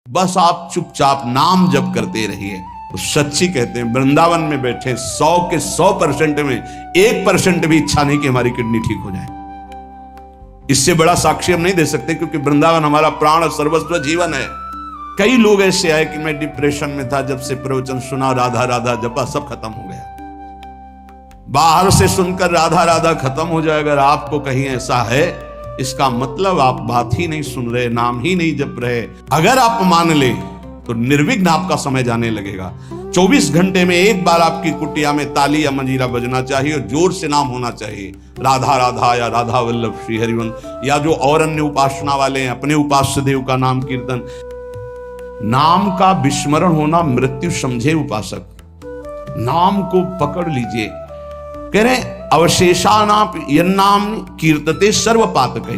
बस आप चुपचाप नाम जप करते रहिए। तो सच्ची कहते हैं वृंदावन में बैठे 100 के 100% में 1% भी इच्छा नहीं कि हमारी किडनी ठीक हो जाए। इससे बड़ा साक्षी हम नहीं दे सकते, क्योंकि वृंदावन हमारा प्राण सर्वस्व जीवन है। कई लोग ऐसे आए कि मैं डिप्रेशन में था, जब से प्रवचन सुना राधा राधा जपा सब खत्म हो गया। बाहर से सुनकर राधा राधा खत्म हो जाए, अगर आपको कहीं ऐसा है इसका मतलब आप बात ही नहीं सुन रहे, नाम ही नहीं जप रहे। अगर आप मान ले तो निर्विघ्न आपका समय जाने लगेगा। 24 घंटे में एक बार आपकी कुटिया में ताली या मंजीरा बजना चाहिए और जोर से नाम होना चाहिए, राधा राधा या राधा वल्लभ श्री हरिवंश, या जो और अन्य उपासना वाले हैं अपने उपास्य देव का नाम कीर्तन। नाम का विस्मरण होना मृत्यु समझे उपासक। नाम को पकड़ लीजिए। कह रहे अवशेषानाप यन्नाम कीर्तते सर्व पातकै,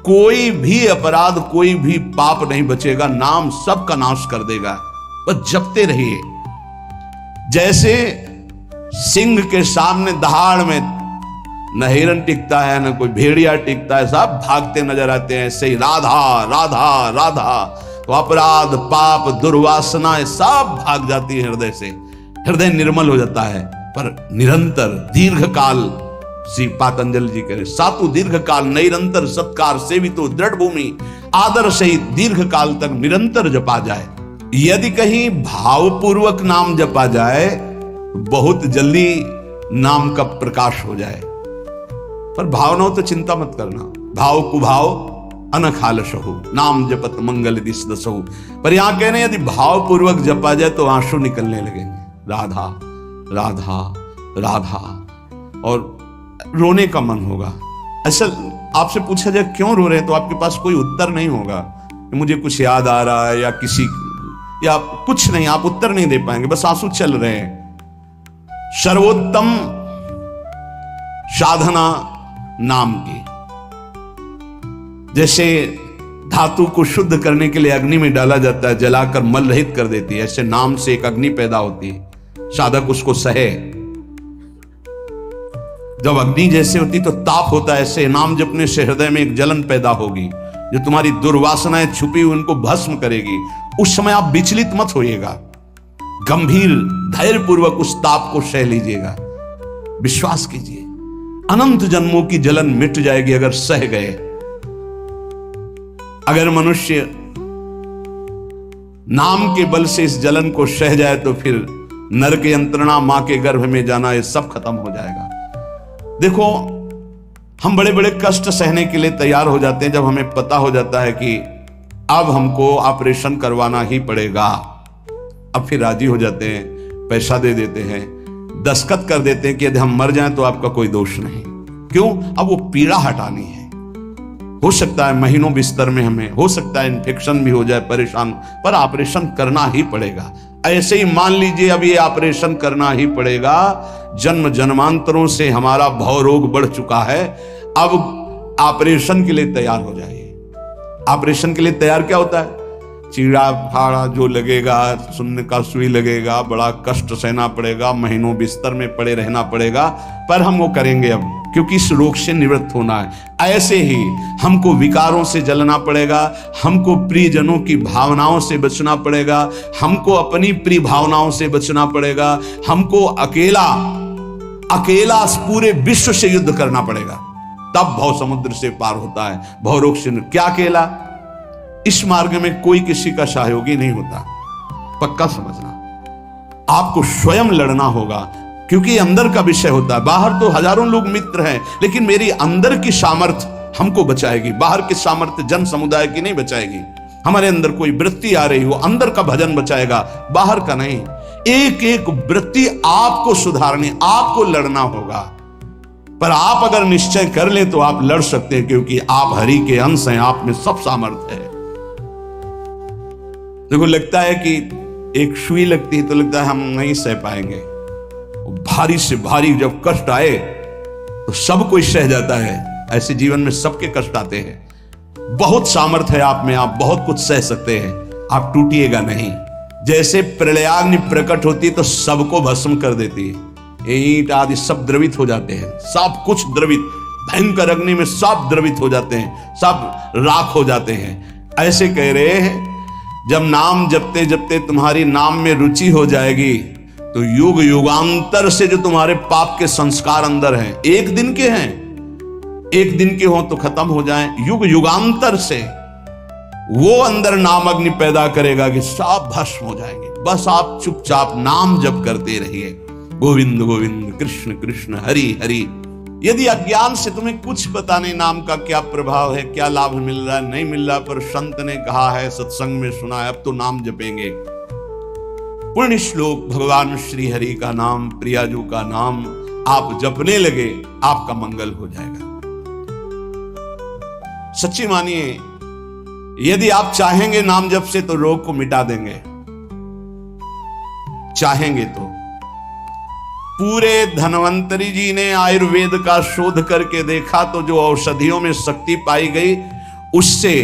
कोई भी अपराध कोई भी पाप नहीं बचेगा, नाम सबका नाश कर देगा। बस जपते रहिए। जैसे सिंह के सामने दहाड़ में न हिरन टिकता है न कोई भेड़िया टिकता है, सब भागते नजर आते हैं। ऐसे ही राधा राधा राधा, तो अपराध पाप दुर्वासना सब भाग जाती है हृदय से, हृदय निर्मल हो जाता है। पर निरंतर दीर्घ काल, श्री पातंजलि जी कह रहे सातु दीर्घ काल निरंतर सत्कार सेवितो दृढ़ भूमि, आदर सहित दीर्घ काल तक निरंतर जपा जाए। यदि कहीं भावपूर्वक नाम जपा जाए बहुत जल्दी नाम का प्रकाश हो जाए। पर भाव न हो तो चिंता मत करना, भाव कुभाव अनखालशहु नाम जपत मंगल दिस दसहु। पर यहां कह रहे हैं यदि भावपूर्वक जपा जाए तो आंसू निकलने लगेंगे, राधा राधा राधा, और रोने का मन होगा। असल आपसे पूछा जाए क्यों रो रहे हैं तो आपके पास कोई उत्तर नहीं होगा कि मुझे कुछ याद आ रहा है या किसी या कुछ नहीं, आप उत्तर नहीं दे पाएंगे, बस आंसू चल रहे हैं। सर्वोत्तम साधना नाम की, जैसे धातु को शुद्ध करने के लिए अग्नि में डाला जाता है, जलाकर मल रहित कर देती है, ऐसे नाम से एक अग्नि पैदा होती है, साधक उसको सहे। जब अग्नि जैसे होती तो ताप होता है, ऐसे नाम जपने से हृदय में एक जलन पैदा होगी जो तुम्हारी दुर्वासनाएं छुपी हुई उनको भस्म करेगी। उस समय आप विचलित मत होइएगा, गंभीर धैर्यपूर्वक उस ताप को सह लीजिएगा। विश्वास कीजिए अनंत जन्मों की जलन मिट जाएगी अगर सह गए। अगर मनुष्य नाम के बल से इस जलन को सह जाए तो फिर नरक यंत्रणा, मां के गर्भ में जाना, ये सब खत्म हो जाएगा। देखो हम बड़े बड़े कष्ट सहने के लिए तैयार हो जाते हैं जब हमें पता हो जाता है कि अब हमको ऑपरेशन करवाना ही पड़ेगा। अब फिर राजी हो जाते हैं, पैसा दे देते हैं, दस्तखत कर देते हैं कि यदि हम मर जाएं तो आपका कोई दोष नहीं। क्यों? अब वो पीड़ा हटानी है। हो सकता है महीनों बिस्तर में हमें, हो सकता है इन्फेक्शन भी हो जाए, परेशान, पर ऑपरेशन करना ही पड़ेगा। ऐसे ही मान लीजिए अब ये ऑपरेशन करना ही पड़ेगा। जन्म जन्मांतरों से हमारा भव रोग बढ़ चुका है, अब ऑपरेशन के लिए तैयार हो जाइए। ऑपरेशन के लिए तैयार क्या होता है? चीड़ा फाड़ा जो लगेगा, सुन्न का सुई लगेगा, बड़ा कष्ट सहना पड़ेगा, महीनों बिस्तर में पड़े रहना पड़ेगा, पर हम वो करेंगे अब, क्योंकि इस रोग से निवृत्त होना है। ऐसे ही हमको विकारों से जलना पड़ेगा, हमको प्रियजनों की भावनाओं से बचना पड़ेगा, हमको अपनी प्रिय भावनाओं से बचना पड़ेगा, हमको अकेला पूरे विश्व से युद्ध करना पड़ेगा, तब भव समुद्र से पार होता है। भव रोग से क्या अकेला? इस मार्ग में कोई किसी का सहयोगी नहीं होता, पक्का समझना। आपको स्वयं लड़ना होगा, क्योंकि अंदर का विषय होता है। बाहर तो हजारों लोग मित्र हैं, लेकिन मेरी अंदर की सामर्थ्य हमको बचाएगी। बाहर की सामर्थ्य जन समुदाय की नहीं बचाएगी। हमारे अंदर कोई वृत्ति आ रही हो, अंदर का भजन बचाएगा, बाहर का नहीं। एक एक वृत्ति आपको सुधारनी, आपको लड़ना होगा। पर आप अगर निश्चय कर ले तो आप लड़ सकते हैं, क्योंकि आप हरि के अंश हैं, आप में सब सामर्थ्य है। देखो लगता है कि एक सुई लगती है तो लगता है हम नहीं सह पाएंगे। भारी से भारी जब कष्ट आए तो सब कोई सह जाता है। ऐसे जीवन में सबके कष्ट आते हैं। बहुत सामर्थ्य है आप में, आप बहुत कुछ सह सकते हैं, आप टूटिएगा नहीं। जैसे प्रलयाग्नि प्रकट होती है तो सबको भस्म कर देती है, ईंट आदि सब द्रवित हो जाते हैं, सब कुछ द्रवित, भयंकर अग्नि में सब द्रवित हो जाते हैं, सब राख हो जाते हैं। ऐसे कह रहे हैं जब नाम जपते जपते तुम्हारी नाम में रुचि हो जाएगी तो युग युगांतर से जो तुम्हारे पाप के संस्कार अंदर हैं, एक दिन के हैं, एक दिन के हो तो खत्म हो जाएं, युग युगांतर से वो अंदर नाम अग्नि पैदा करेगा कि सब भस्म हो जाएंगे। बस आप चुपचाप नाम जप करते रहिए, गोविंद गोविंद कृष्ण कृष्ण हरि हरि। यदि अज्ञान से तुम्हें कुछ पता नहीं नाम का क्या प्रभाव है, क्या लाभ मिल रहा है, नहीं मिल रहा, पर संत ने कहा है, सत्संग में सुना है, अब तो नाम जपेंगे। पुण्य श्लोक भगवान श्री हरि का नाम, प्रियाजू का नाम आप जपने लगे, आपका मंगल हो जाएगा। सच्ची मानिए, यदि आप चाहेंगे नाम जप से तो रोग को मिटा देंगे, चाहेंगे तो। पूरे धन्वंतरी जी ने आयुर्वेद का शोध करके देखा तो जो औषधियों में शक्ति पाई गई, उससे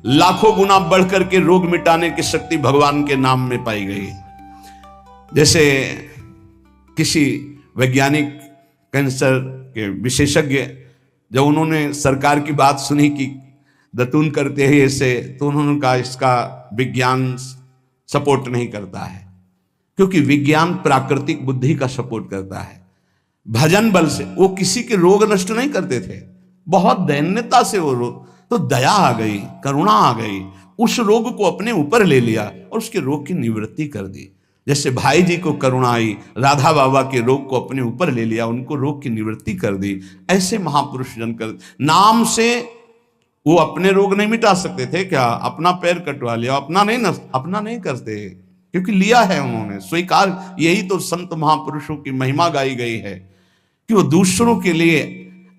लाखों गुना बढ़कर के रोग मिटाने की शक्ति भगवान के नाम में पाई गई। जैसे किसी वैज्ञानिक कैंसर के विशेषज्ञ, जब उन्होंने सरकार की बात सुनी कि दतून करते हैं ऐसे, तो उन्होंने कहा इसका विज्ञान सपोर्ट नहीं करता है, क्योंकि विज्ञान प्राकृतिक बुद्धि का सपोर्ट करता है। भजन बल से वो किसी के रोग नष्ट नहीं करते थे, बहुत दैन्यता से वो रोग, तो दया आ गई, करुणा आ गई, उस रोग को अपने ऊपर ले लिया और उसके रोग की निवृत्ति कर दी। जैसे भाई जी को करुणा आई, राधा बाबा के रोग को अपने ऊपर ले लिया, उनको रोग की निवृत्ति कर दी। ऐसे महापुरुष जन कर, नाम से वो अपने रोग नहीं मिटा सकते थे क्या? अपना पैर कटवा लिया, अपना नहीं करते, क्योंकि लिया है उन्होंने, स्वीकार। यही तो संत महापुरुषों की महिमा गाई गई है कि वो दूसरों के लिए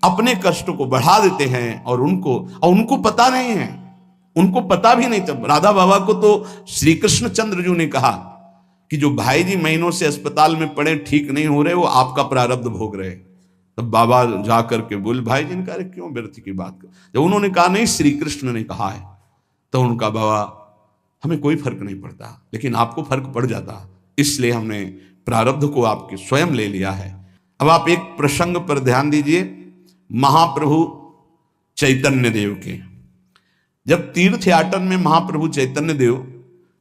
अपने कष्ट को बढ़ा देते हैं, और उनको पता नहीं है, उनको पता भी नहीं था। राधा बाबा को तो श्री कृष्ण चंद्र जी ने कहा कि जो भाई जी महीनों से अस्पताल में पड़े, ठीक नहीं हो रहे, वो आपका प्रारब्ध भोग रहे। तब बाबा जाकर के बोले, भाई जी ने कहा क्यों व्यर्थ की बात कर। जब उन्होंने कहा नहीं श्री कृष्ण ने कहा है, तो उनका बाबा हमें कोई फर्क नहीं पड़ता, लेकिन आपको फर्क पड़ जाता, इसलिए हमने प्रारब्ध को आपके स्वयं ले लिया है। अब आप एक प्रसंग पर ध्यान दीजिए, महाप्रभु चैतन्य देव के। जब तीर्थ याटन में महाप्रभु चैतन्य देव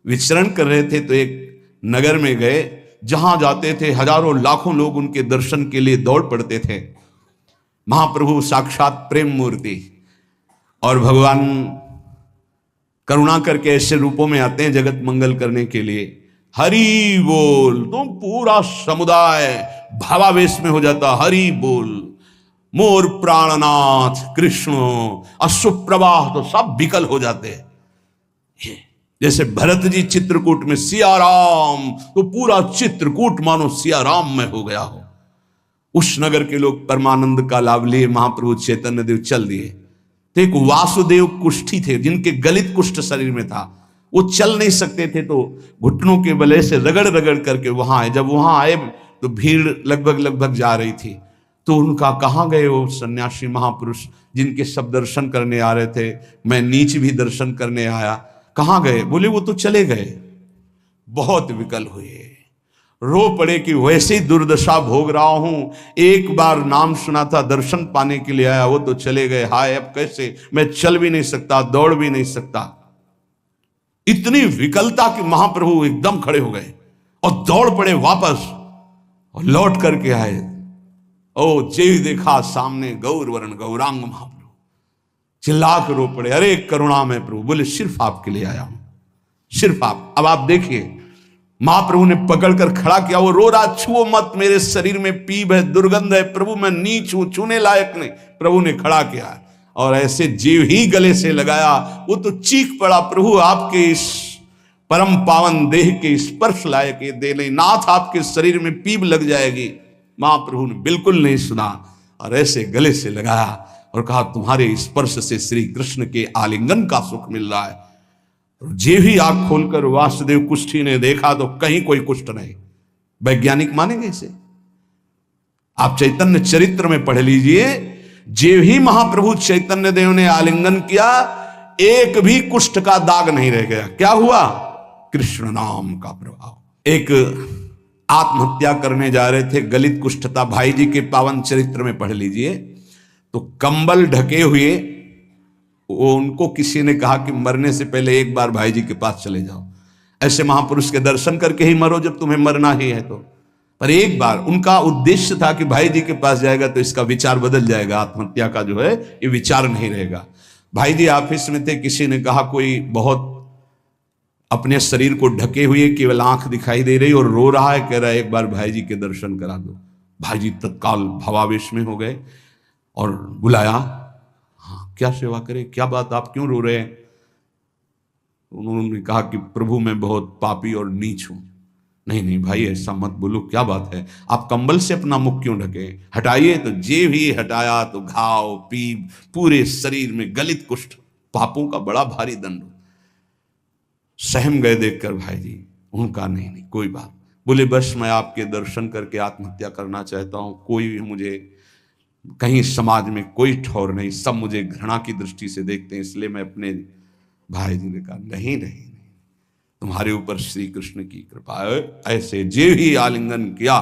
विचरण कर रहे थे, तो एक नगर में गए, जहां जाते थे हजारों लाखों लोग उनके दर्शन के लिए दौड़ पड़ते थे। महाप्रभु साक्षात प्रेम मूर्ति, और भगवान करुणा करके ऐसे रूपों में आते हैं जगत मंगल करने के लिए। हरि बोल, तो पूरा समुदाय भावावेश में हो जाता, हरि बोल, मोर प्राणनाथ कृष्ण, अश्रुप्रवाह तो सब विकल हो जाते। जैसे भरत जी चित्रकूट में सिया राम, तो पूरा चित्रकूट मानो सिया राम में हो गया हो। उस नगर के लोग परमानंद का लाभ लिए, महाप्रभु चैतन्य देव चल दिए। तो एक वासुदेव कुष्ठी थे, जिनके गलित कुष्ठ शरीर में था, वो चल नहीं सकते थे, तो घुटनों के बले से रगड़ रगड़ करके वहां आए। जब वहां आए तो भीड़ लगभग जा रही थी, तो उनका कहाँ गए वो सन्यासी महापुरुष जिनके सब दर्शन करने आ रहे थे, मैं नीच भी दर्शन करने आया, कहाँ गए? बोले वो तो चले गए। बहुत विकल हुए, रो पड़े कि वैसे ही दुर्दशा भोग रहा हूं, एक बार नाम सुना था, दर्शन पाने के लिए आया, वो तो चले गए, हाय अब कैसे, मैं चल भी नहीं सकता, दौड़ भी नहीं सकता। इतनी विकलता कि महाप्रभु एकदम खड़े हो गए और दौड़ पड़े वापस, और लौट करके आए। ओ जेवी देखा सामने गौर वर्ण गौरांग महाप्रभु, चिल्ला कर रो पड़े, अरे करुणा में प्रभु। बोले सिर्फ आपके लिए आया हूं, सिर्फ आप। अब आप देखिए, महाप्रभु ने पकड़कर खड़ा किया, वो रो रहा, छुओ मत, मेरे शरीर में पीप है, दुर्गंध है, प्रभु मैं नीच हूं, छूने लायक नहीं। प्रभु ने खड़ा किया और ऐसे जीव ही गले से लगाया, वो तो चीख पड़ा, प्रभु आपके इस परम पावन देह के स्पर्श लायक ये दे नहीं, नाथ आपके शरीर में पीप लग जाएगी। महाप्रभु ने बिल्कुल नहीं सुना और ऐसे गले से लगाया और कहा, तुम्हारे स्पर्श से श्री कृष्ण के आलिंगन का सुख मिल रहा है। जे भी आंख खोलकर वासुदेव कुष्ठी ने देखा तो कहीं कोई कुष्ठ नहीं। वैज्ञानिक मानेंगे इसे? आप चैतन्य चरित्र में पढ़ लीजिए, जे भी महाप्रभु चैतन्य देव ने आलिंगन किया, एक भी कुष्ठ का दाग नहीं रह गया। क्या हुआ? कृष्ण नाम का प्रभाव। एक आत्महत्या करने जा रहे थे, गलित कुष्ठता, भाई जी के पावन चरित्र में पढ़ लीजिए, तो कंबल ढके हुए वो उनको किसी ने कहा कि मरने से पहले एक बार भाई जी के पास चले जाओ, ऐसे महापुरुष के दर्शन करके ही मरो जब तुम्हें मरना ही है तो। पर एक बार उनका उद्देश्य था कि भाई जी के पास जाएगा तो इसका विचार बदल जाएगा, आत्महत्या का जो है ये विचार नहीं रहेगा। भाई जी ऑफिस में थे, किसी ने कहा कोई बहुत अपने शरीर को ढके हुए केवल आंख दिखाई दे रही और रो रहा है, कह रहा है एक बार भाई जी के दर्शन करा दो। भाई जी तत्काल भावावेश में हो गए और बुलाया, हाँ क्या सेवा करें, क्या बात, आप क्यों रो रहे हैं? उन्होंने कहा कि प्रभु मैं बहुत पापी और नीच हूं। नहीं नहीं भाई ऐसा मत बोलो, क्या बात है, आप कंबल से अपना मुख क्यों ढके, हटाइए। तो जे भी हटाया तो घाव पीप पूरे शरीर में, गलित कुष्ठ, पापों का बड़ा भारी दंड। सहम गए देखकर भाई जी। उनका नहीं नहीं कोई बात, बोले बस मैं आपके दर्शन करके आत्महत्या करना चाहता हूं, कोई भी मुझे कहीं समाज में कोई ठौर नहीं, सब मुझे घृणा की दृष्टि से देखते हैं, इसलिए मैं अपने। भाई जी ने कहा नहीं नहीं, तुम्हारे ऊपर श्री कृष्ण की कृपा है, ऐसे जे ही आलिंगन किया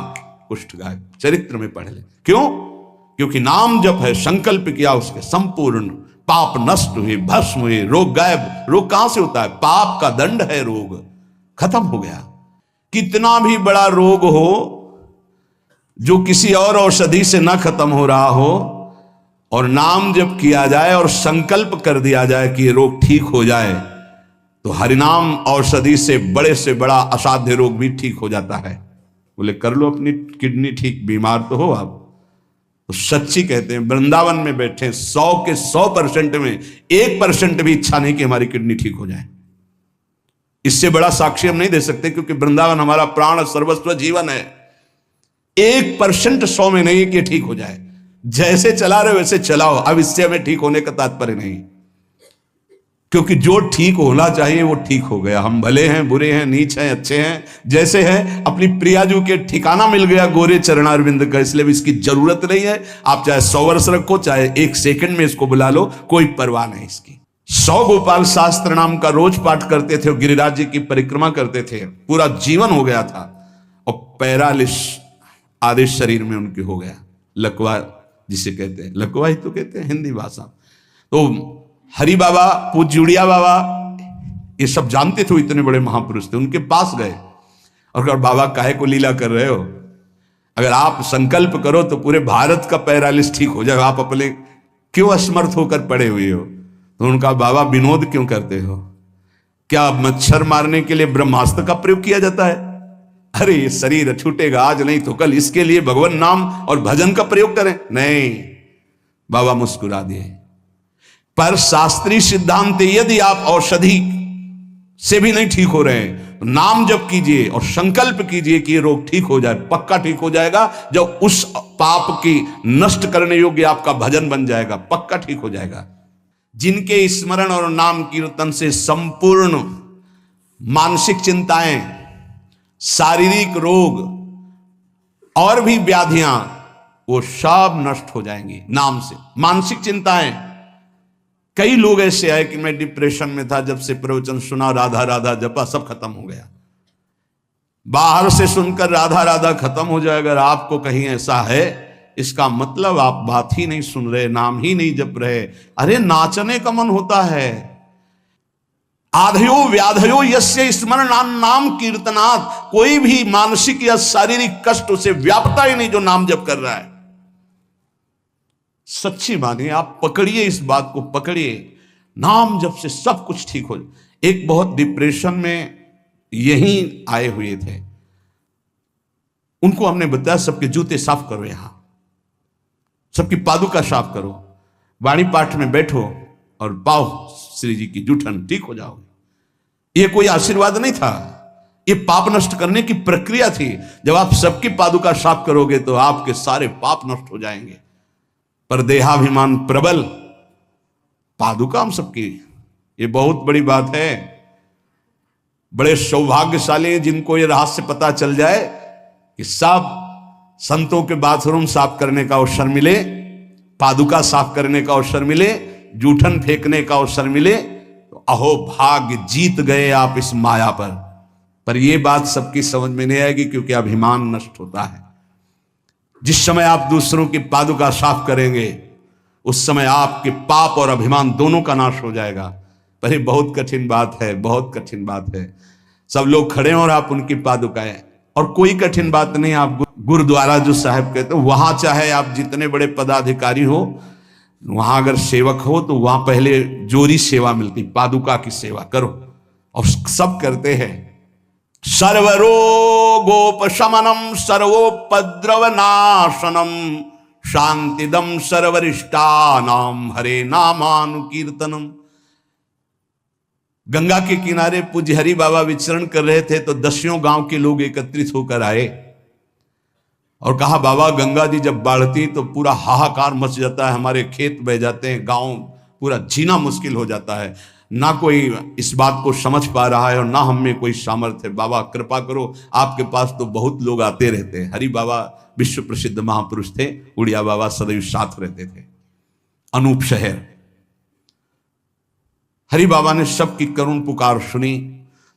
कुष्ठ गायब, चरित्र में पढ़ ले। क्यों? क्योंकि नाम जप है, संकल्प किया उसके संपूर्ण पाप नष्ट हुए, भस्म हुए, रोग गायब। रोग कहां से होता है? पाप का दंड है रोग, खत्म हो गया। कितना भी बड़ा रोग हो जो किसी और औषधि से ना खत्म हो रहा हो, और नाम जब किया जाए और संकल्प कर दिया जाए कि ये रोग ठीक हो जाए, तो हरिनाम औषधि से बड़ा असाध्य रोग भी ठीक हो जाता है। बोले कर लो अपनी किडनी ठीक, बीमार तो हो आप। तो सच्ची कहते हैं वृंदावन में बैठे 100 के 100% में 1% भी इच्छा नहीं कि हमारी किडनी ठीक हो जाए। इससे बड़ा साक्षी हम नहीं दे सकते, क्योंकि वृंदावन हमारा प्राण सर्वस्व जीवन है। 1% 100 में नहीं कि ठीक हो जाए, जैसे चला रहे वैसे चलाओ। अब इससे हमें ठीक होने का तात्पर्य नहीं, क्योंकि जो ठीक होना चाहिए वो ठीक हो गया। हम भले हैं, बुरे हैं, नीच हैं, अच्छे हैं, जैसे हैं। अपनी प्रियाजू के ठिकाना मिल गया गोरे चरणारविंद का, इसलिए इसकी जरूरत नहीं है। आप चाहे 100 वर्ष रखो, चाहे 1 सेकंड में इसको बुला लो, कोई परवाह नहीं इसकी। 100 गोपाल शास्त्र नाम का रोज पाठ करते थे, गिरिराज जी की परिक्रमा करते थे, पूरा जीवन हो गया था, और पैरालिस आदेश शरीर में उनके हो गया, लकवा जिसे कहते हैं, लकवा ही तो कहते हैं हिंदी भाषा। तो हरि बाबा, पूज्य उड़िया बाबा, ये सब जानते थे, इतने बड़े महापुरुष थे। उनके पास गए और कहा बाबा काहे को लीला कर रहे हो, अगर आप संकल्प करो तो पूरे भारत का पैरालिस ठीक हो जाएगा, आप अपने क्यों असमर्थ होकर पड़े हुए हो? तो उनका बाबा विनोद क्यों करते हो? क्या मच्छर मारने के लिए ब्रह्मास्त्र का प्रयोग किया जाता है? अरे ये शरीर छूटेगा आज नहीं तो कल, इसके लिए भगवान नाम और भजन का प्रयोग करें? नहीं। बाबा मुस्कुरा दिए। पर शास्त्रीय सिद्धांत, यदि आप औषधि से भी नहीं ठीक हो रहे हैं, तो नाम जप कीजिए और संकल्प कीजिए कि ये रोग ठीक हो जाए। पक्का ठीक हो जाएगा, जब उस पाप की नष्ट करने योग्य आपका भजन बन जाएगा, पक्का ठीक हो जाएगा। जिनके स्मरण और नाम कीर्तन से संपूर्ण मानसिक चिंताएं, शारीरिक रोग और भी व्याधियां, वो सब नष्ट हो जाएंगी नाम से। मानसिक चिंताएं, कई लोग ऐसे आए कि मैं डिप्रेशन में था, जब से प्रवचन सुना, राधा राधा जपा, सब खत्म हो गया। बाहर से सुनकर राधा राधा खत्म हो जाए, अगर आपको कहीं ऐसा है, इसका मतलब आप बात ही नहीं सुन रहे, नाम ही नहीं जप रहे। अरे नाचने का मन होता है। आधयो व्याधयो यस्य स्मरणान नाम कीर्तनात्, कोई भी मानसिक या शारीरिक कष्ट उसे व्यापता ही नहीं जो नाम जप कर रहा है। सच्ची मानिए, आप पकड़िए, इस बात को पकड़िए, नाम जप से सब कुछ ठीक हो जाए। एक बहुत डिप्रेशन में यहीं आए हुए थे, उनको हमने बताया सबके जूते साफ करो, यहां सबकी पादुका साफ करो, वाणी पाठ में बैठो और पाओ श्री जी की जूठन, ठीक हो जाओगे। ये कोई आशीर्वाद नहीं था, ये पाप नष्ट करने की प्रक्रिया थी। जब आप सबकी पादुका साफ करोगे तो आपके सारे पाप नष्ट हो जाएंगे। पर देहाभिमान प्रबल, पादुका हम सबकी, ये बहुत बड़ी बात है। बड़े सौभाग्यशाली हैं जिनको ये रहस्य पता चल जाए कि सब संतों के बाथरूम साफ करने का अवसर मिले, पादुका साफ करने का अवसर मिले, जूठन फेंकने का अवसर मिले, तो अहो भाग्य, जीत गए आप इस माया पर यह बात सबकी समझ में नहीं आएगी, क्योंकि अभिमान नष्ट होता है। जिस समय आप दूसरों की पादुका साफ करेंगे, उस समय आपके पाप और अभिमान दोनों का नाश हो जाएगा। पर ये बहुत कठिन बात है, बहुत कठिन बात है। सब लोग खड़े हैं और आप उनकी पादुकाएं, और कोई कठिन बात नहीं। आप गुरुद्वारा जो साहब कहते हो, वहां चाहे आप जितने बड़े पदाधिकारी हो, वहां अगर सेवक हो तो वहां पहले जोरी सेवा मिलती, पादुका की सेवा करो, और सब करते हैं। सर्वरोगोपशमनम सर्वोपद्रव नाशनम शांतिदम सर्वरिष्टानाम हरे नामानुकीर्तनम। गंगा के किनारे पूज्य हरि बाबा विचरण कर रहे थे तो 10 गांव के लोग एकत्रित होकर आए और कहा, बाबा गंगा जी जब बढ़ती तो पूरा हाहाकार मच जाता है, हमारे खेत बह जाते हैं, गांव पूरा जीना मुश्किल हो जाता है, ना कोई इस बात को समझ पा रहा है और ना हम में कोई सामर्थ्य है। बाबा कृपा करो, आपके पास तो बहुत लोग आते रहते हैं। हरि बाबा विश्व प्रसिद्ध महापुरुष थे, उड़िया बाबा सदैव साथ रहते थे। अनूप शहर। हरि बाबा ने सबकी करुण पुकार सुनी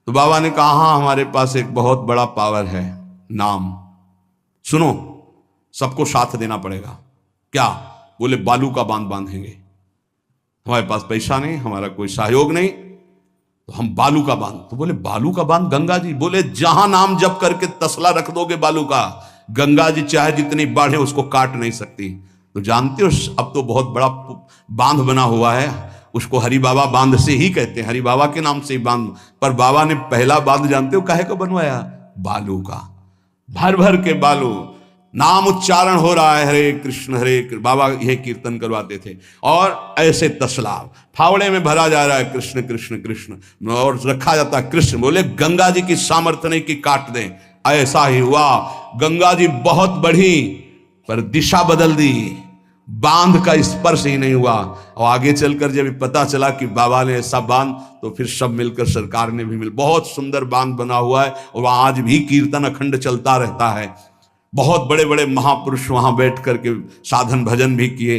तो बाबा ने कहा, हाँ हमारे पास एक बहुत बड़ा पावर है, नाम। सुनो, सबको साथ देना पड़ेगा। क्या? बोले बालू का बांध बांधेंगे। हमारे पास पैसा नहीं, हमारा कोई सहयोग नहीं, तो हम बालू का बांध। तो बोले बालू का बांध गंगा जी? बोले जहां नाम जप करके तसला रख दोगे बालू का, गंगा जी चाहे जितनी बाढ़ है उसको काट नहीं सकती। तो जानते हो अब तो बहुत बड़ा बांध बना हुआ है, उसको हरि बाबा बांध से ही कहते हैं, हरि बाबा के नाम से ही बांध। पर बाबा ने पहला बांध जानते हो काहे का बनवाया? बालू का। भर भर के बालू, नाम उच्चारण हो रहा है, हरे कृष्ण हरे कृष्ण। बाबा यह कीर्तन करवाते थे और ऐसे तसला फावड़े में भरा जा रहा है, कृष्ण कृष्ण कृष्ण, और रखा जाता है कृष्ण। बोले गंगा जी की सामर्थ्य नहीं कि काट दें। ऐसा ही हुआ, गंगा जी बहुत बढ़ी पर दिशा बदल दी, बांध का स्पर्श ही नहीं हुआ। और आगे चलकर जब पता चला कि बाबा ने ऐसा बांध, तो फिर सब मिलकर सरकार ने भी मिल, बहुत सुंदर बांध बना हुआ है और वहां आज भी कीर्तन अखंड चलता रहता है। बहुत बड़े बड़े महापुरुष वहां बैठ करके साधन भजन भी किए।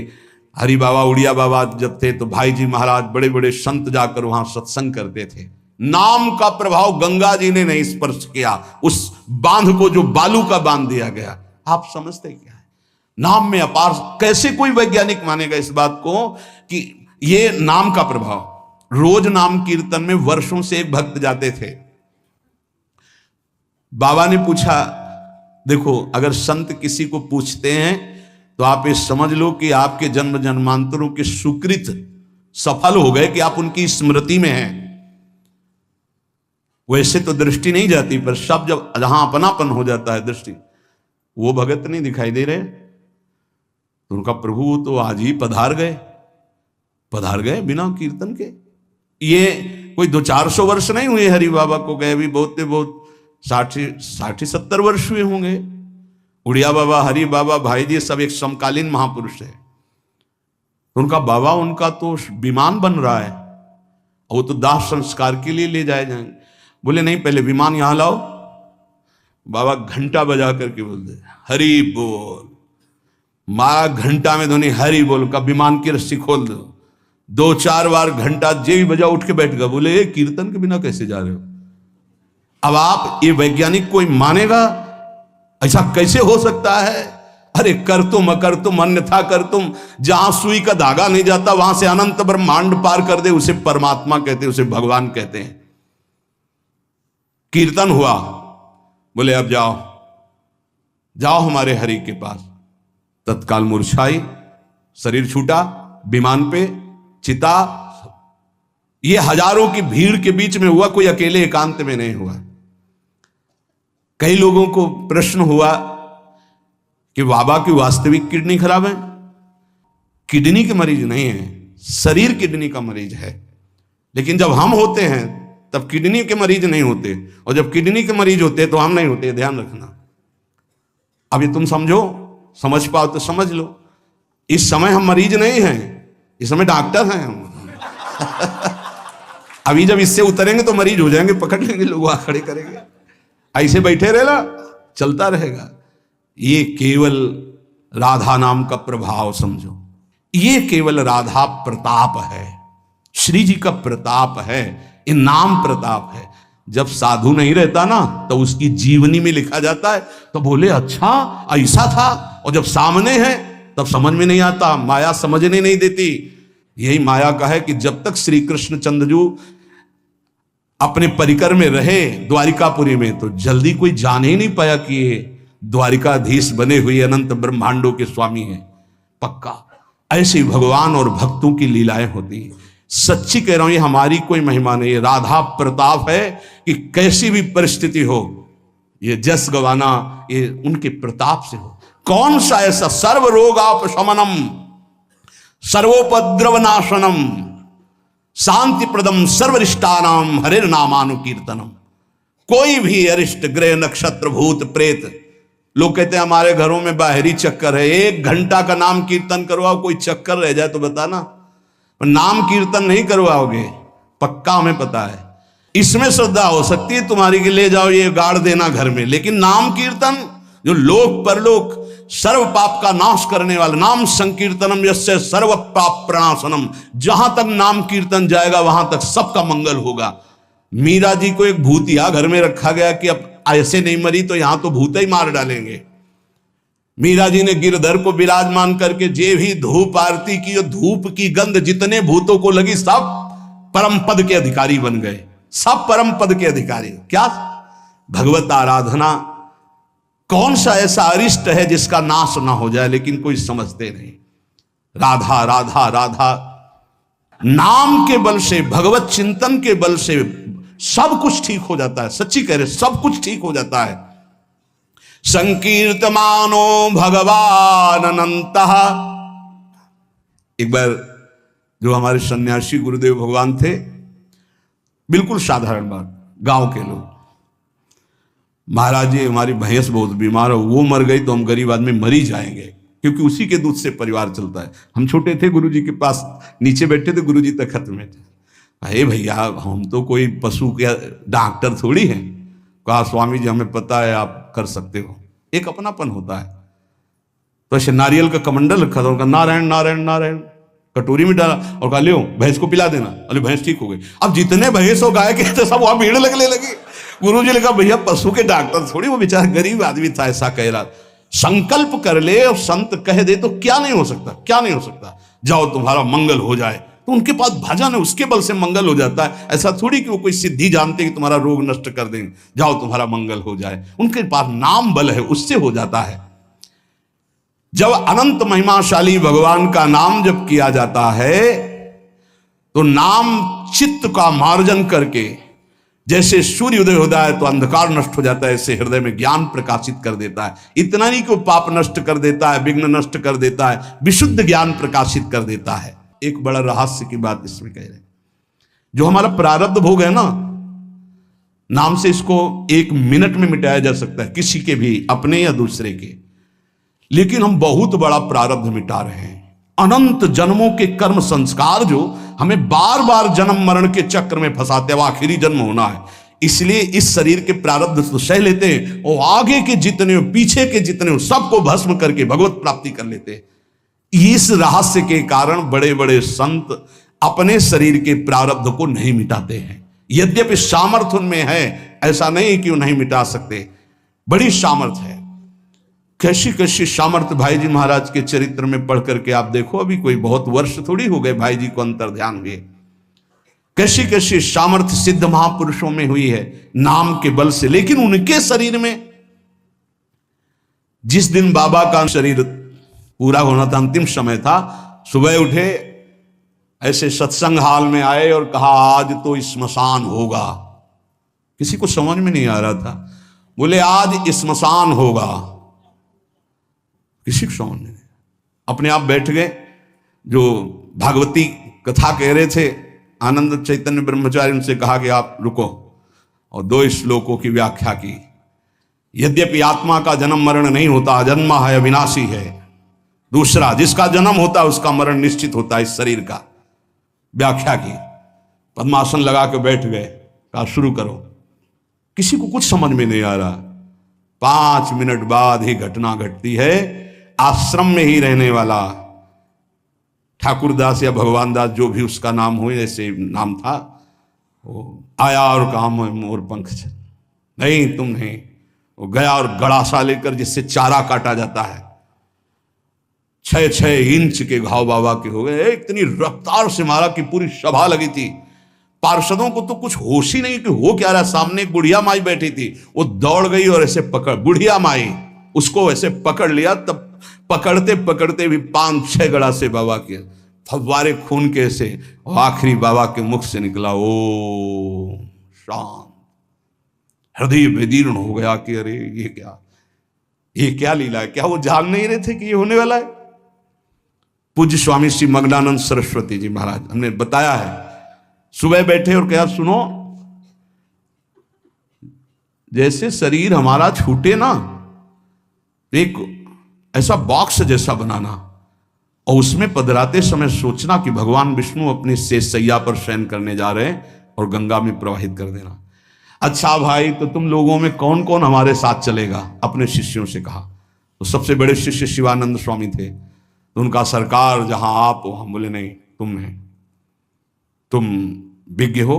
हरि बाबा उड़िया बाबा जब थे तो भाई जी महाराज, बड़े बड़े संत जाकर वहां सत्संग करते थे। नाम का प्रभाव गंगा जी ने नहीं स्पर्श किया, उस बांध को जो बालू का बांध दिया गया। आप समझते क्या है? नाम में अपार। कैसे कोई वैज्ञानिक मानेगा इस बात को कि ये नाम का प्रभाव। रोज नाम कीर्तन में वर्षों से एक भक्त जाते थे। बाबा ने पूछा, देखो अगर संत किसी को पूछते हैं तो आप ये समझ लो कि आपके जन्म जन्मांतरों के सुकृत सफल हो गए कि आप उनकी स्मृति में हैं। वैसे तो दृष्टि नहीं जाती, पर सब जब जहां अपनापन हो जाता है दृष्टि, वो भगत नहीं दिखाई दे रहे तो उनका प्रभु तो आज ही पधार गए बिना कीर्तन के। ये कोई 200-400 वर्ष नहीं हुए हरि बाबा को गए, भी बहुत 60-70 वर्ष हुए होंगे। उड़िया बाबा, हरि बाबा, भाई जी सब एक समकालीन महापुरुष है। उनका बाबा, उनका तो विमान बन रहा है, वो तो दाह संस्कार के लिए ले जाए जाएंगे। बोले नहीं, पहले विमान यहां लाओ। बाबा घंटा बजा करके बोलते हरि बोल, मारा घंटा में ध्वनि हरि बोल का, विमान की रस्सी खोल दो। 2-4 बार घंटा जे भी बजा उठ के बैठ गया। बोले ये कीर्तन के बिना कैसे जा रहे हो? अब आप ये वैज्ञानिक कोई मानेगा? ऐसा कैसे हो सकता है? अरे कर तुम अकर तुम अन्यथा कर तुम, जहां सुई का धागा नहीं जाता वहां से अनंत ब्रह्मांड पार कर दे, उसे परमात्मा कहते, उसे भगवान कहते हैं। कीर्तन हुआ, बोले अब जाओ हमारे हरि के पास। तत्काल मूर्छाई, शरीर छूटा, विमान पे चिता। ये हजारों की भीड़ के बीच में हुआ, कोई अकेले एकांत में नहीं हुआ। कई लोगों को प्रश्न हुआ कि बाबा की वास्तविक किडनी खराब है। किडनी के मरीज नहीं है, शरीर किडनी का मरीज है। लेकिन जब हम होते हैं तब किडनी के मरीज नहीं होते, और जब किडनी के मरीज होते तो हम नहीं होते। ध्यान रखना। अब ये तुम समझ पाओ तो समझ लो। इस समय हम मरीज नहीं हैं, इस समय डॉक्टर हैं हम। अभी जब इससे उतरेंगे तो मरीज हो जाएंगे, पकड़ लेंगे लोग, वहां खड़े करेंगे। ऐसे बैठे रहना, चलता रहेगा। ये केवल राधा नाम का प्रभाव समझो। ये केवल राधा प्रताप है, श्री जी का प्रताप है, ये नाम प्रताप है। जब साधु नहीं रहता ना तो उसकी जीवनी में लिखा जाता है तो बोले अच्छा ऐसा था, और जब सामने है तब समझ में नहीं आता, माया समझने नहीं देती। यही माया का है कि जब तक श्री कृष्ण चंद्रजू अपने परिकर में रहे द्वारिकापुरी में, तो जल्दी कोई जान ही नहीं पाया कि ये द्वारिकाधीश बने हुए अनंत ब्रह्मांडों के स्वामी हैं। पक्का ऐसे भगवान और भक्तों की लीलाएं होती हैं। सच्ची कह रहा हूं, ये हमारी कोई महिमा नहीं है, राधा प्रताप है कि कैसी भी परिस्थिति हो, ये जस गवाना ये उनके प्रताप से हो। कौन सा ऐसा सर्व रोगापशमनम सर्वोपद्रव नाशनम शांति प्रदम सर्वरिष्टानाम हरिर नामानुकीर्तनम। कोई भी अरिष्ट ग्रह नक्षत्र भूत प्रेत, लोग कहते हैं हमारे घरों में बाहरी चक्कर है, 1 घंटा का नाम कीर्तन करवाओ, कोई चक्कर रह जाए तो बताना, पर नाम कीर्तन नहीं करवाओगे, पक्का हमें पता है। इसमें श्रद्धा हो सकती है तुम्हारी कि ले जाओ ये गाड़ देना घर में, लेकिन नाम कीर्तन जो लोक परलोक सर्व पाप का नाश करने वाला, नाम संकीर्तनम यस्य सर्व पाप प्रणाशनम, जहां तक नाम कीर्तन जाएगा वहां तक सबका मंगल होगा। मीरा जी को एक भूतिया घर में रखा गया कि अब ऐसे नहीं मरी तो यहां तो भूत ही मार डालेंगे। मीरा जी ने गिरधर को विराजमान करके जे भी धूप आरती की, धूप की गंध जितने भूतों को लगी सब परम पद के अधिकारी बन गए, सब परम पद के अधिकारी। क्या भगवत आराधना, कौन सा ऐसा अरिष्ट है जिसका नाश ना हो जाए, लेकिन कोई समझते नहीं। राधा राधा राधा, नाम के बल से, भगवत चिंतन के बल से सब कुछ ठीक हो जाता है। सच्ची कह रहे, सब कुछ ठीक हो जाता है। संकीर्तमानो भगवान अनंत। एक बार जो हमारे सन्यासी गुरुदेव भगवान थे, बिल्कुल साधारण बात, गांव के लोग, महाराज जी हमारी भैंस बहुत बीमार हो, वो मर गई तो हम गरीब आदमी मर ही जाएंगे, क्योंकि उसी के दूध से परिवार चलता है। हम छोटे थे, गुरुजी के पास नीचे बैठे थे, गुरुजी तखत में थे। अरे भैया हम तो कोई पशु के डॉक्टर थोड़ी हैं। कहा स्वामी जी हमें पता है आप कर सकते हो। एक अपनापन होता है। तो ऐसे नारियल का कमंडल रखा था, उनका नारायण नारायण नारायण कटोरी में डाला और कहा लियो भैंस को पिला देना। अरे भैंस ठीक हो गई। अब जितने भैंस हो गाय के थे सब वहां भीड़ लगने लगी। गुरु जी ने कहा भैया पशु के डॉक्टर थोड़ी, वो बेचारा गरीब आदमी था, ऐसा कह रहा। संकल्प कर ले और संत कह दे तो क्या नहीं हो सकता, क्या नहीं हो सकता। जाओ तुम्हारा मंगल हो जाए, तो उनके पास भजन है, उसके बल से मंगल हो जाता है। ऐसा थोड़ी कि वो कोई सिद्धि जानते कि तुम्हारा रोग नष्ट कर देंगे, जाओ तुम्हारा मंगल हो जाए। उनके पास नाम बल है, उससे हो जाता है। जब अनंत महिमाशाली भगवान का नाम जब किया जाता है तो नाम चित्त का मार्जन करके, जैसे सूर्य उदय होता है तो अंधकार नष्ट हो जाता है, ऐसे हृदय में ज्ञान प्रकाशित कर देता है। इतना नहीं कि वो पाप नष्ट कर देता है, विघ्न नष्ट कर देता है, विशुद्ध ज्ञान प्रकाशित कर देता है। एक बड़ा रहस्य की बात इसमें कह रहे हैं, जो हमारा प्रारब्ध भोग है ना, नाम से इसको 1 मिनट में मिटाया जा सकता है, किसी के भी, अपने या दूसरे के। लेकिन हम बहुत बड़ा प्रारब्ध मिटा रहे हैं। अनंत जन्मों के कर्म संस्कार जो हमें बार बार जन्म मरण के चक्र में फंसाते हैं, आखिरी जन्म होना है, इसलिए इस शरीर के प्रारब्ध तो सह लेते हैं और आगे के जितने हो, पीछे के जितने हो, सबको भस्म करके भगवत प्राप्ति कर लेते हैं। इस रहस्य के कारण बड़े बड़े संत अपने शरीर के प्रारब्ध को नहीं मिटाते हैं। यद्यपि सामर्थ्य उनमें है, ऐसा नहीं कि वो नहीं मिटा सकते, बड़ी सामर्थ्य है। कैसी कैसी सामर्थ्य भाई जी महाराज के चरित्र में पढ़ करके आप देखो, अभी कोई बहुत वर्ष थोड़ी हो गए भाई जी को अंतर ध्यान हुए। कैसी कैसी सामर्थ्य सिद्ध महापुरुषों में हुई है नाम के बल से। लेकिन उनके शरीर में, जिस दिन बाबा का शरीर पूरा होना था, अंतिम समय था, सुबह उठे, ऐसे सत्संग हाल में आए और कहा आज तो स्मशान होगा। किसी को समझ में नहीं आ रहा था, बोले आज स्मशान होगा, किसी को समझ नहीं। अपने आप बैठ गए। जो भागवती कथा कह रहे थे आनंद चैतन्य ब्रह्मचारी, उनसे कहा कि आप रुको, और 2 श्लोकों की व्याख्या की। यद्यपि आत्मा का जन्म मरण नहीं होता, अजन्मा है, अविनाशी है। दूसरा, जिसका जन्म होता है उसका मरण निश्चित होता है, इस शरीर का। व्याख्या की, पद्मासन लगा के बैठ गए, कहा शुरू करो। किसी को कुछ समझ में नहीं आ रहा। 5 मिनट बाद ही घटना घटती है। आश्रम में ही रहने वाला ठाकुरदास या भगवान दास, जो भी उसका नाम हो, ऐसे नाम था, वो आया और कहा मोर पंख नहीं तुम नहीं। वो गया और गड़ासा लेकर, जिससे चारा काटा जाता है, 6-6 इंच के घाव बाबा के हो गए। इतनी रफ्तार से मारा कि पूरी सभा लगी थी। पार्षदों को तो कुछ होश ही नहीं कि हो क्या रहा। सामने एक बुढ़िया माई बैठी थी, वो दौड़ गई और ऐसे पकड़, बुढ़िया माई उसको ऐसे पकड़ लिया। तब पकड़ते पकड़ते भी 5-6 गड़ा से बाबा के फव्वारे खून के से, और आखिरी बाबा के मुख से निकला ओ शांत। हृदय विदीर्ण हो गया कि अरे ये क्या लीला है। क्या वो जान नहीं रहे थे कि ये होने वाला है। पूज्य स्वामी श्री मग्नानंद सरस्वती जी महाराज, हमने बताया है, सुबह बैठे और कहा सुनो, जैसे शरीर हमारा छूटे ना, एक ऐसा बॉक्स जैसा बनाना और उसमें पधराते समय सोचना कि भगवान विष्णु अपनी शेषशैया पर शयन करने जा रहे हैं और गंगा में प्रवाहित कर देना। अच्छा भाई, तो तुम लोगों में कौन कौन हमारे साथ चलेगा? अपने शिष्यों से कहा। तो सबसे बड़े शिष्य शिवानंद स्वामी थे। तो उनका सरकार जहां आप हो। हम बोले नहीं, तुम विज्ञ हो,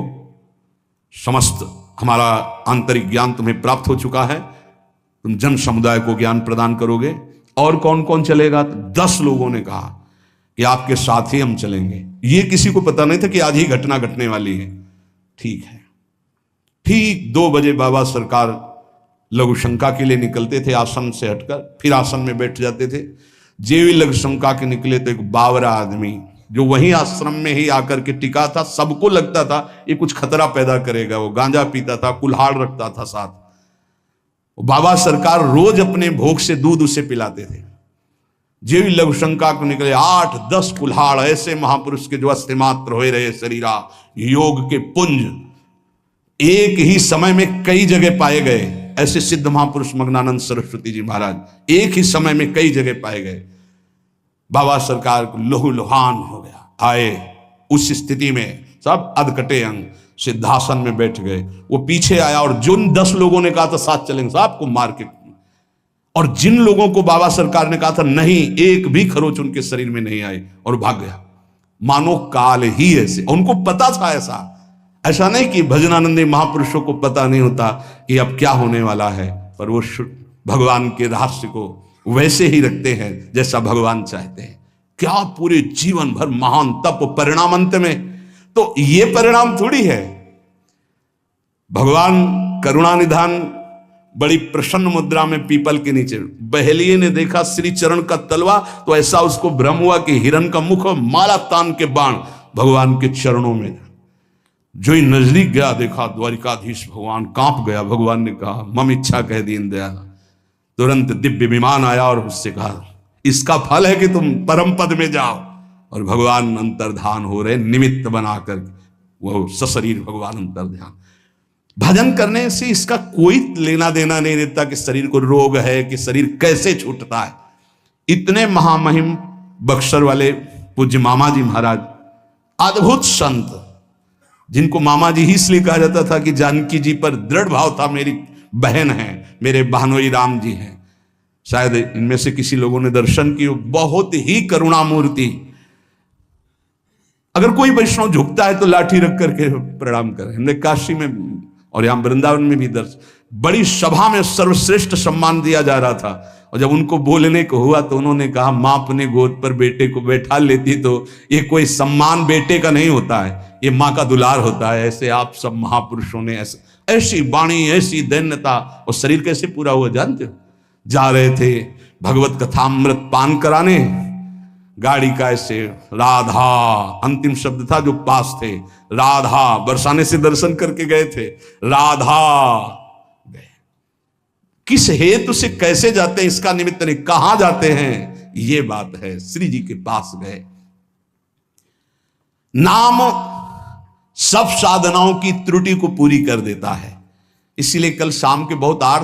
समस्त हमारा आंतरिक ज्ञान तुम्हें प्राप्त हो चुका है, तुम जन समुदाय को ज्ञान प्रदान करोगे। और कौन कौन चलेगा? तो 10 लोगों ने कहा कि आपके साथ ही हम चलेंगे। ये किसी को पता नहीं था कि आज ही घटना घटने वाली है। ठीक है। ठीक 2 बजे बाबा सरकार लघु शंका के लिए निकलते थे, आसन से हटकर फिर आसन में बैठ जाते थे। जेवी लघु शंका के निकले तो एक बावरा आदमी जो वहीं आश्रम में ही आकर के टिका था, सबको लगता था ये कुछ खतरा पैदा करेगा। वो गांजा पीता था, कुल्हाड़ रखता था साथ। बाबा सरकार रोज अपने भोग से दूध उसे पिलाते थे। जेवी लघु शंका को निकले 8-10 कुल्हाड़ ऐसे महापुरुष के जो अस्थिमात्र हो रहे शरीरा, योग के पुंज एक ही समय में कई जगह पाए गए। ऐसे सिद्ध महापुरुष मग्नानंद सरस्वती जी महाराज एक ही समय में कई जगह पाए गए। बाबा सरकार को लहू लुहान हो गया। आए उस स्थिति में सब अधकटे अंग सिद्धासन में बैठ गए। वो पीछे आया और जिन 10 लोगों ने कहा था साथ चलेंगे साहब को मार के, और जिन लोगों को बाबा सरकार ने कहा था नहीं, एक भी खरोच उनके शरीर में नहीं आई और भाग गया। मानो काल ही ऐसे, उनको पता था। ऐसा नहीं कि भजनानंदी महापुरुषों को पता नहीं होता कि अब क्या होने वाला है, पर वो भगवान के रहस्य को वैसे ही रखते हैं जैसा भगवान चाहते हैं। क्या पूरे जीवन भर महान तप, परिणाम अंत में तो ये परिणाम थोड़ी है। भगवान करुणा निधान बड़ी प्रसन्न मुद्रा में पीपल के नीचे, बहेलिये ने देखा श्री चरण का तलवा तो ऐसा उसको भ्रम हुआ कि हिरण का मुख और माला तान के बाण भगवान के चरणों में। जो ही नजदीक गया देखा द्वारिकाधीश भगवान, कांप गया। भगवान ने कहा मम इच्छा कह दीन दयाल। तुरंत दिव्य विमान आया और उससे कहा इसका फल है कि तुम परम पद में जाओ। और भगवान अंतर्धान हो रहे, निमित्त बनाकर वो सशरीर भगवान अंतर्ध्यान। भजन करने से इसका कोई लेना देना नहीं रहता कि शरीर को रोग है कि शरीर कैसे छूटता है। इतने महामहिम बक्सर वाले पूज्य मामा जी महाराज, अद्भुत संत, जिनको मामा जी ही इसलिए कहा जाता था कि जानकी जी पर दृढ़ भाव था, मेरी बहन है, मेरे बहनोई राम जी हैं। शायद इनमें से किसी लोगों ने दर्शन किए। बहुत ही करुणामूर्ति। अगर कोई वैष्णव झुकता है तो लाठी रख करके प्रणाम करें। हमने काशी में और यहां वृंदावन में भी बड़ी सभा में सर्वश्रेष्ठ सम्मान दिया जा रहा था, और जब उनको बोलने को हुआ तो उन्होंने कहा मां अपने गोद पर बेटे को बैठा लेती तो ये कोई सम्मान बेटे का नहीं होता है, ये मां का दुलार होता है। ऐसे आप सब महापुरुषों ने ऐसी वाणी, ऐसी दैन्यता, और शरीर कैसे पूरा हुआ जानते हो? जा रहे थे भगवत कथामृत पान कराने, गाड़ी का ऐसे राधा अंतिम शब्द था जो पास थे, राधा बरसाने से दर्शन करके गए थे, राधा गए। किस हेतु से कैसे जाते हैं इसका निमित्त नहीं, कहां जाते हैं ये बात है। श्री जी के पास गए। नाम सब साधनाओं की त्रुटि को पूरी कर देता है। इसीलिए कल शाम के बहुत आर्थ